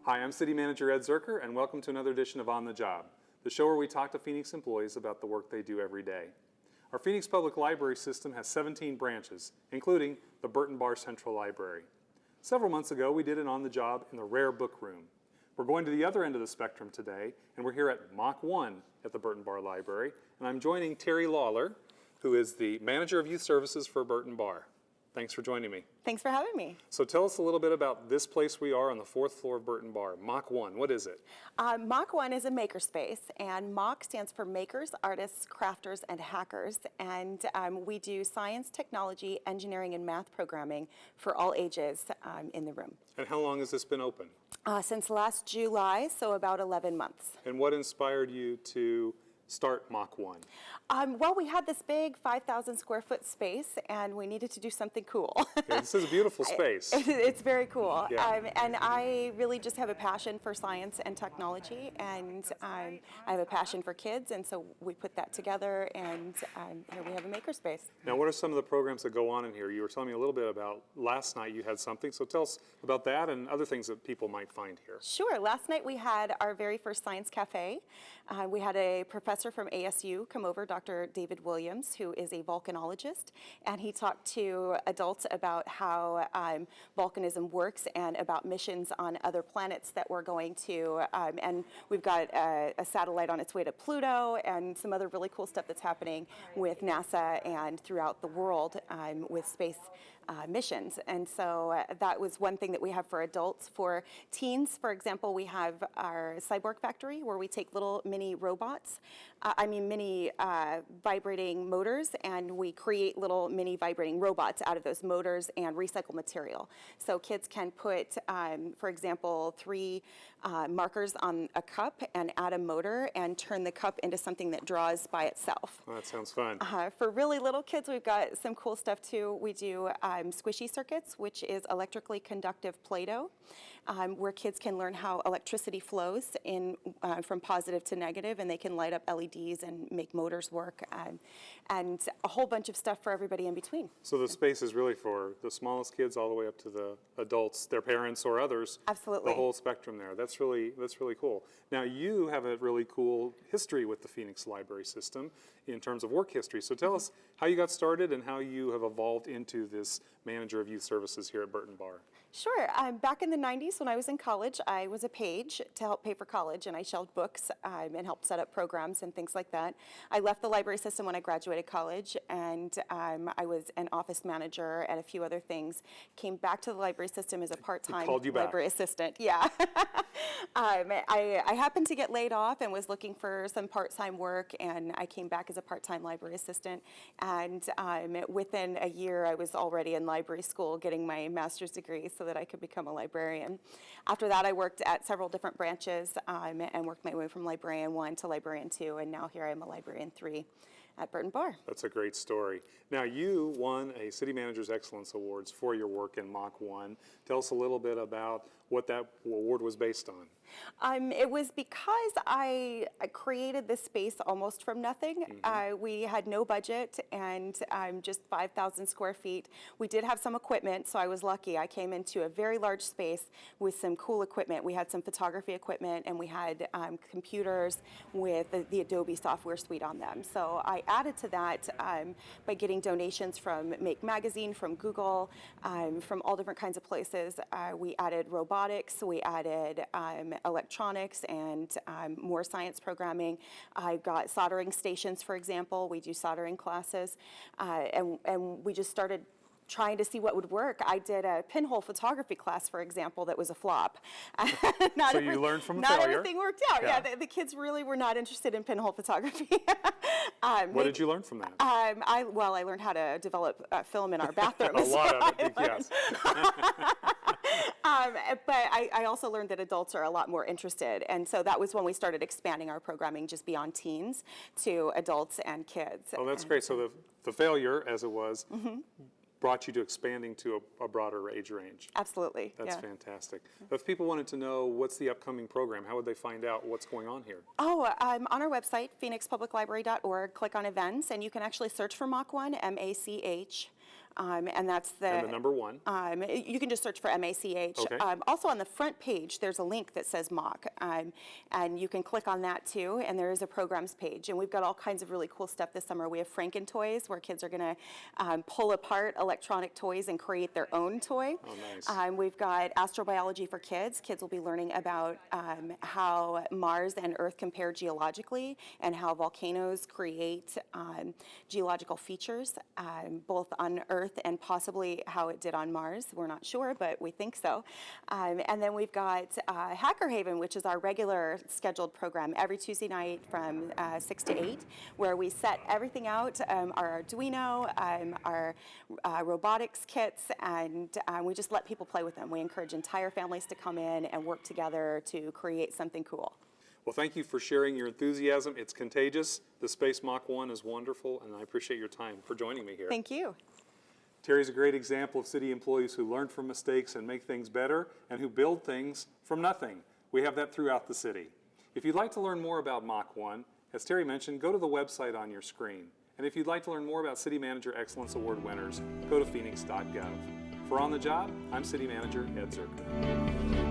Hi, I'm City Manager Ed Zerker, and welcome to another edition of On the Job, the show where we talk to Phoenix employees about the work they do every day. Our Phoenix Public Library system has 17 branches, including the Burton Bar Central Library. Several months ago, we did an On the Job in the Rare Book Room. We're going to the other end of the spectrum today, and we're here at Mach 1 at the Burton Bar Library, and I'm joining Terry Lawler, who is the Manager of Youth Services for Burton Bar. Thanks for joining me. Thanks for having me. So tell us a little bit about this place we are on the 4th floor of Burton Bar, Mach 1. What is it? Mach 1 is a makerspace, and Mach stands for Makers, Artists, Crafters, and Hackers. And we do science, technology, engineering, and math programming for all ages in the room. And how long has this been open? Since last July, so about 11 months. And what inspired you to start Mach 1? Well, we had this big 5,000 square foot space, and we needed to do something cool. Yeah, this is a beautiful space. It's very cool. Yeah. And I really just have a passion for science and technology, and I have a passion for kids, and so we put that together, and here we have a makerspace. Now, what are some of the programs that go on in here? You were telling me a little bit about last night you had something, so tell us about that and other things that people might find here. Sure. Last night we had our very first science cafe. We had a professor from ASU come over, Dr. David Williams, who is a volcanologist, and he talked to adults about how volcanism works and about missions on other planets that we're going to, and we've got a satellite on its way to Pluto and some other really cool stuff that's happening with NASA and throughout the world with space missions. And so that was one thing that we have for adults. For teens, for example, we have our cyborg factory where we take little mini robots, mini vibrating motors, and we create little mini vibrating robots out of those motors and recycle material. So kids can put, for example, 3 markers on a cup and add a motor and turn the cup into something that draws by itself. Well, that sounds fun. For really little kids, we've got some cool stuff too. We do squishy circuits, which is electrically conductive Play-Doh, where kids can learn how electricity flows from positive to negative, and they can light up LEDs and make motors work, and a whole bunch of stuff for everybody in between. So the space is really for the smallest kids all the way up to the adults, their parents or others. Absolutely. The whole spectrum there. That's really cool. Now you have a really cool history with the Phoenix Library System in terms of work history. So tell us how you got started and how you have evolved into this Manager of Youth Services here at Burton Bar. Sure. Back in the 90s when I was in college, I was a page to help pay for college, and I shelved books and helped set up programs and things like that. I left the library system when I graduated college, and I was an office manager and a few other things. Came back to the library system as a part-time library assistant. Yeah. I happened to get laid off and was looking for some part-time work, and I came back as a part-time library assistant. And within a year, I was already in library school getting my master's degree so that I could become a librarian. After that, I worked at several different branches and worked my way from librarian 1 to librarian 2, and now here I am a librarian 3 at Burton Bar. That's a great story. Now you won a City Manager's Excellence Awards for your work in Mach 1. Tell us a little bit about what that award was based on. It was because I created this space almost from nothing. We had no budget and just 5,000 square feet. We did have some equipment, so I was lucky. I came into a very large space with some cool equipment. We had some photography equipment, and we had computers with the Adobe software suite on them. So I added to that by getting donations from Make Magazine, from Google, from all different kinds of places. We added robotics, we added electronics and more science programming. I got soldering stations, for example. We do soldering classes, and we just started trying to see what would work. I did a pinhole photography class, for example, that was a flop. So you learned from not failure. Everything worked out. Yeah, the kids really were not interested in pinhole photography. What did you learn from that? I learned how to develop film in our bathroom. A lot of it, yes. But I also learned that adults are a lot more interested, and so that was when we started expanding our programming just beyond teens to adults and kids. Oh, that's great. So the failure, as it was, brought you to expanding to a broader age range. Absolutely. That's fantastic. If people wanted to know what's the upcoming program, how would they find out what's going on here? Oh, on our website, phoenixpubliclibrary.org, click on events, and you can actually search for Mach 1, M-A-C-H. and that's And the number 1. You can just search for MACH. Okay. Also on the front page, there's a link that says mock, and you can click on that too, and there is a programs page. And we've got all kinds of really cool stuff this summer. We have Franken toys, where kids are going to pull apart electronic toys and create their own toy. Oh, nice. We've got astrobiology for kids. Kids will be learning about how Mars and Earth compare geologically, and how volcanoes create geological features, both on Earth and possibly how it did on Mars. We're not sure, but we think so. And then we've got Hacker Haven, which is our regular scheduled program every Tuesday night from 6 to 8, where we set everything out, our Arduino, our robotics kits, and we just let people play with them. We encourage entire families to come in and work together to create something cool. Well, thank you for sharing your enthusiasm. It's contagious. The Space Mach 1 is wonderful, and I appreciate your time for joining me here. Thank you. Terry's a great example of city employees who learn from mistakes and make things better, and who build things from nothing. We have that throughout the city. If you'd like to learn more about Mach 1, as Terry mentioned, go to the website on your screen. And if you'd like to learn more about City Manager Excellence Award winners, go to phoenix.gov. For On the Job, I'm City Manager Ed Zerker.